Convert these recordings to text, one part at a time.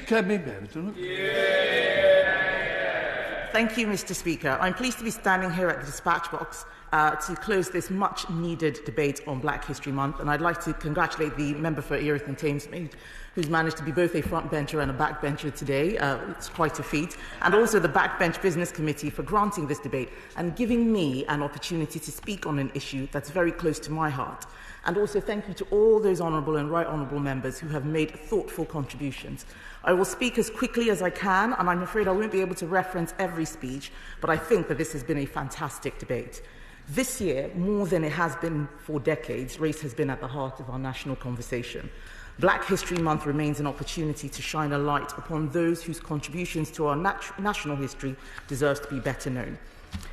Kemi Badenoch. Thank you, Mr. Speaker. I'm pleased to be standing here at the dispatch box to close this much-needed debate on Black History Month, and I'd like to congratulate the member for Erith and Thamesmead, who's managed to be both a frontbencher and a backbencher today. It's quite a feat. And also the Backbench Business Committee for granting this debate and giving me an opportunity to speak on an issue that's very close to my heart. And also thank you to all those honourable and right honourable members who have made thoughtful contributions. I will speak as quickly as I can, and I'm afraid I won't be able to reference every speech, but I think that this has been a fantastic debate. This year, more than it has been for decades, race has been at the heart of our national conversation. Black History Month remains an opportunity to shine a light upon those whose contributions to our national history deserves to be better known.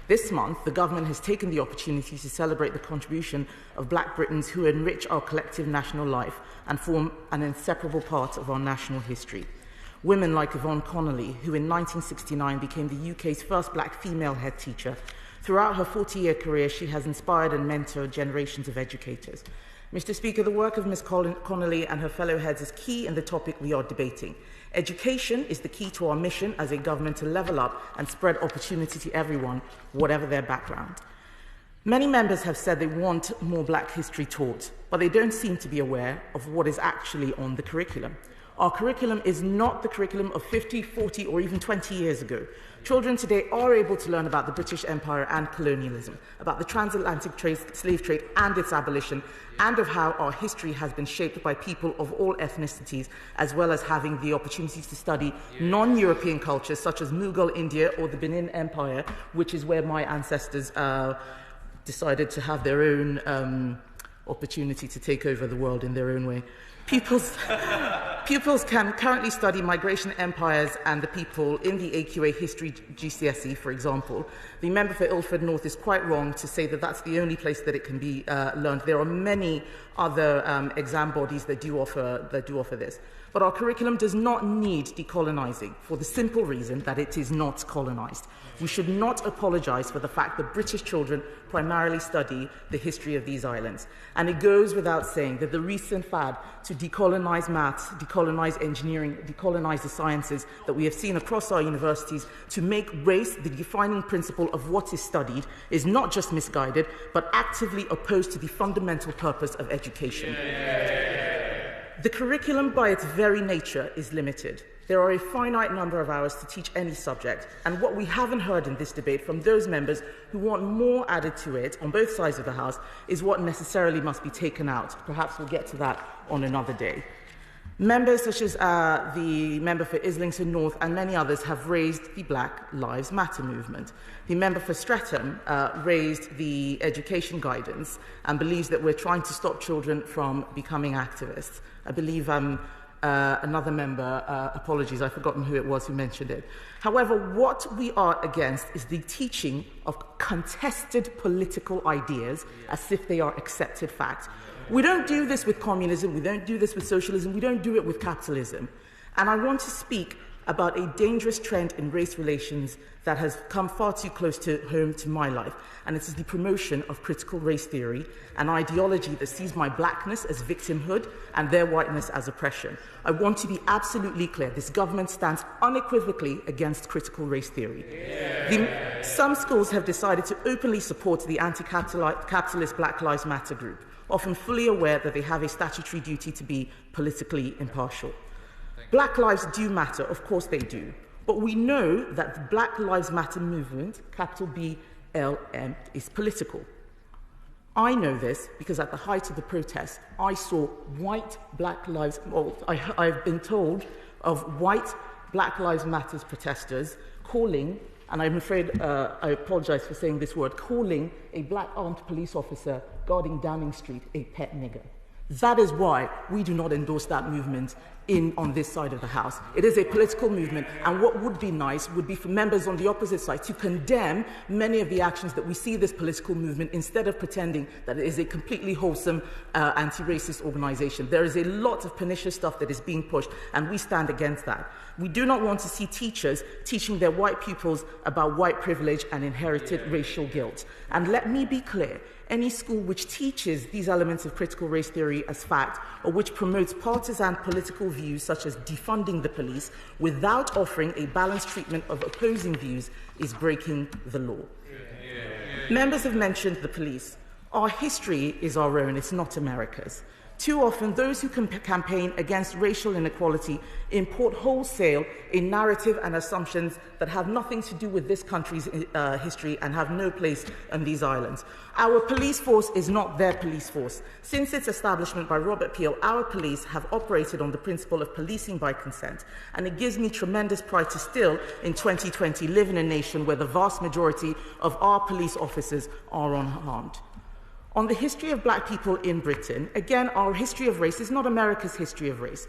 This month, the government has taken the opportunity to celebrate the contribution of Black Britons who enrich our collective national life and form an inseparable part of our national history. Women like Yvonne Connolly, who in 1969 became the UK's first Black female head teacher. Throughout her 40-year career, she has inspired and mentored generations of educators. Mr. Speaker, the work of Ms. Connolly and her fellow heads is key in the topic we are debating. Education is the key to our mission as a government to level up and spread opportunity to everyone, whatever their background. Many members have said they want more Black history taught, but they don't seem to be aware of what is actually on the curriculum. Our curriculum is not the curriculum of 50, 40, or even 20 years ago. Children today are able to learn about the British Empire and colonialism, about the transatlantic slave trade and its abolition, and of how our history has been shaped by people of all ethnicities, as well as having the opportunities to study non-European cultures such as Mughal India or the Benin Empire, which is where my ancestors decided to have their own opportunity to take over the world in their own way. Pupils can currently study migration empires and the people in the AQA History GCSE, for example. The member for Ilford North is quite wrong to say that that's the only place that it can be learned. There are many other exam bodies that do offer this. But our curriculum does not need decolonising for the simple reason that it is not colonised. We should not apologise for the fact that British children primarily study the history of these islands. And it goes without saying that the recent fad to decolonise maths, decolonise engineering, decolonise the sciences that we have seen across our universities to make race the defining principle of what is studied is not just misguided, but actively opposed to the fundamental purpose of education. The curriculum, by its very nature, is limited. There are a finite number of hours to teach any subject, and what we haven't heard in this debate from those members who want more added to it on both sides of the House is what necessarily must be taken out. Perhaps we'll get to that on another day. Members such as the member for Islington North and many others have raised the Black Lives Matter movement. The member for Streatham raised the education guidance and believes that we're trying to stop children from becoming activists. I believe another member, apologies, I've forgotten who it was who mentioned it. However, what we are against is the teaching of contested political ideas as if they are accepted facts. We don't do this with communism, we don't do this with socialism, we don't do it with capitalism. And I want to speak about a dangerous trend in race relations that has come far too close to home to my life, and it is the promotion of critical race theory, an ideology that sees my blackness as victimhood and their whiteness as oppression. I want to be absolutely clear, this government stands unequivocally against critical race theory. Some schools have decided to openly support the anti-capitalist Black Lives Matter group, often fully aware that they have a statutory duty to be politically impartial. Black lives do matter, of course they do, but we know that the Black Lives Matter movement, capital BLM, is political. I know this because at the height of the protest, I saw white Black Lives, well, I've been told of white Black Lives Matter protesters calling, and I'm afraid I apologise for saying this word, calling a black armed police officer guarding Downing Street a pet nigger. That is why we do not endorse that movement on this side of the House. It is a political movement, and what would be nice would be for members on the opposite side to condemn many of the actions that we see this political movement instead of pretending that it is a completely wholesome anti-racist organisation. There is a lot of pernicious stuff that is being pushed, and we stand against that. We do not want to see teachers teaching their white pupils about white privilege and inherited racial guilt. And let me be clear, any school which teaches these elements of critical race theory as fact or which promotes partisan political views such as defunding the police without offering a balanced treatment of opposing views is breaking the law. Members have mentioned the police. Our history is our own, it's not America's. Too often, those who campaign against racial inequality import wholesale a narrative and assumptions that have nothing to do with this country's history and have no place on these islands. Our police force is not their police force. Since its establishment by Robert Peel, our police have operated on the principle of policing by consent, and it gives me tremendous pride to still, in 2020, live in a nation where the vast majority of our police officers are unharmed. On the history of black people in Britain, again, our history of race is not America's history of race.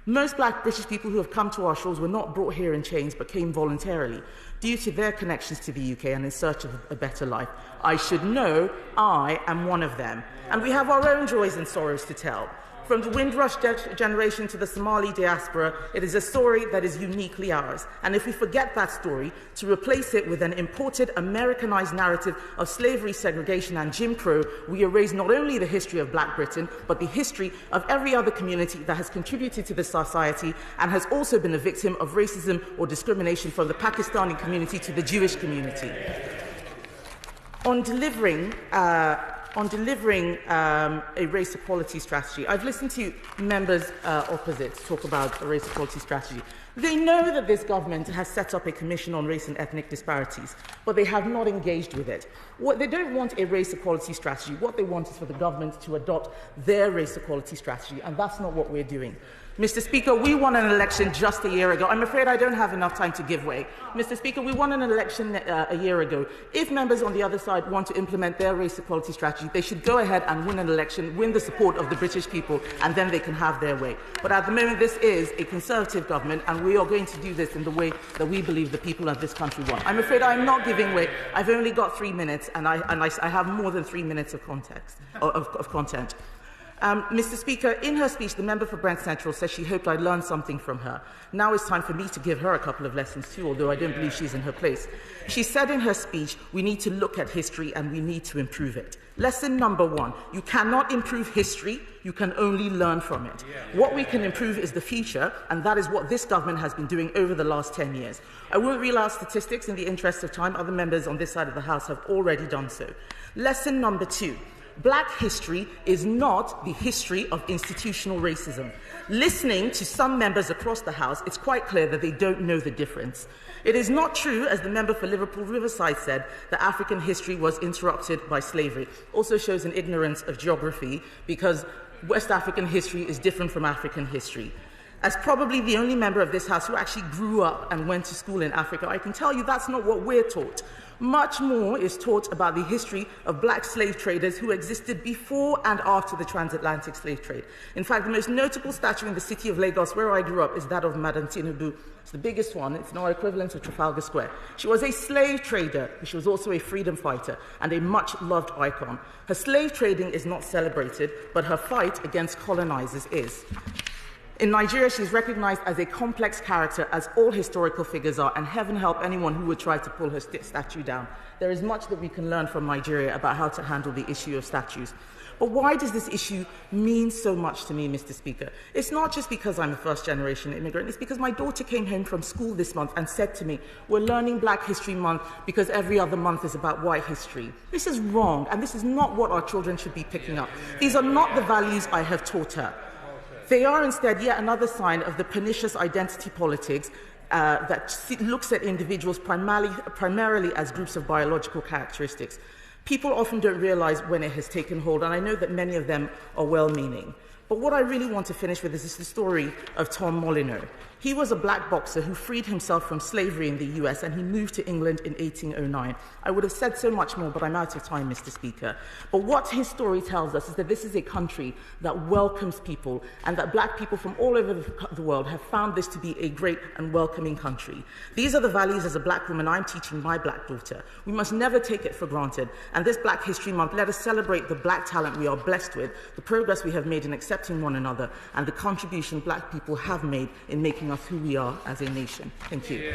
Most black British people who have come to our shores were not brought here in chains, but came voluntarily, due to their connections to the UK and in search of a better life. I should know I am one of them. And we have our own joys and sorrows to tell. From the Windrush generation to the Somali diaspora, it is a story that is uniquely ours. And if we forget that story, to replace it with an imported, Americanized narrative of slavery, segregation, and Jim Crow, we erase not only the history of Black Britain, but the history of every other community that has contributed to this society and has also been a victim of racism or discrimination, from the Pakistani community to the Jewish community. On delivering a race equality strategy, I've listened to members opposite talk about a race equality strategy. They know that this government has set up a commission on race and ethnic disparities, but they have not engaged with it. They don't want a race equality strategy. What they want is for the government to adopt their race equality strategy, and that's not what we're doing. Mr. Speaker, we won an election just a year ago. I'm afraid I don't have enough time to give way. Mr. Speaker, we won an election a year ago. If members on the other side want to implement their race equality strategy, they should go ahead and win an election, win the support of the British people, and then they can have their way. But at the moment, this is a Conservative government, and we are going to do this in the way that we believe the people of this country want. I'm afraid I'm not giving way. I've only got 3 minutes, and I have more than 3 minutes of context, of content. Mr. Speaker, in her speech, the member for Brent Central says she hoped I'd learn something from her. Now it's time for me to give her a couple of lessons too, although I don't believe she's in her place. She said in her speech, we need to look at history and we need to improve it. Lesson number 1, you cannot improve history, you can only learn from it. What we can improve is the future, and that is what this government has been doing over the last 10 years. I won't reel out statistics in the interest of time. Other members on this side of the House have already done so. Lesson number 2. Black history is not the history of institutional racism. Listening to some members across the House, it's quite clear that they don't know the difference. It is not true, as the member for Liverpool Riverside said, that African history was interrupted by slavery. Also shows an ignorance of geography, because West African history is different from African history. As probably the only member of this House who actually grew up and went to school in Africa, I can tell you that's not what we're taught. Much more is taught about the history of black slave traders who existed before and after the transatlantic slave trade. In fact, the most notable statue in the city of Lagos, where I grew up, is that of Madam Tinubu. It's the biggest one. It's now equivalent to Trafalgar Square. She was a slave trader, but she was also a freedom fighter and a much-loved icon. Her slave trading is not celebrated, but her fight against colonizers is. In Nigeria, she's recognized as a complex character, as all historical figures are, and heaven help anyone who would try to pull her statue down. There is much that we can learn from Nigeria about how to handle the issue of statues. But why does this issue mean so much to me, Mr. Speaker? It's not just because I'm a first-generation immigrant. It's because my daughter came home from school this month and said to me, we're learning Black History Month because every other month is about white history. This is wrong, and this is not what our children should be picking up. These are not the values I have taught her. They are instead yet another sign of the pernicious identity politics that looks at individuals primarily as groups of biological characteristics. People often don't realize when it has taken hold, and I know that many of them are well-meaning. But what I really want to finish with is the story of Tom Molyneux. He was a black boxer who freed himself from slavery in the US, and he moved to England in 1809. I would have said so much more, but I'm out of time, Mr. Speaker. But what his story tells us is that this is a country that welcomes people, and that black people from all over the world have found this to be a great and welcoming country. These are the values as a black woman I'm teaching my black daughter. We must never take it for granted. And this Black History Month, let us celebrate the black talent we are blessed with, the progress we have made in accepting one another, and the contribution black people have made in making us who we are as a nation. Thank you.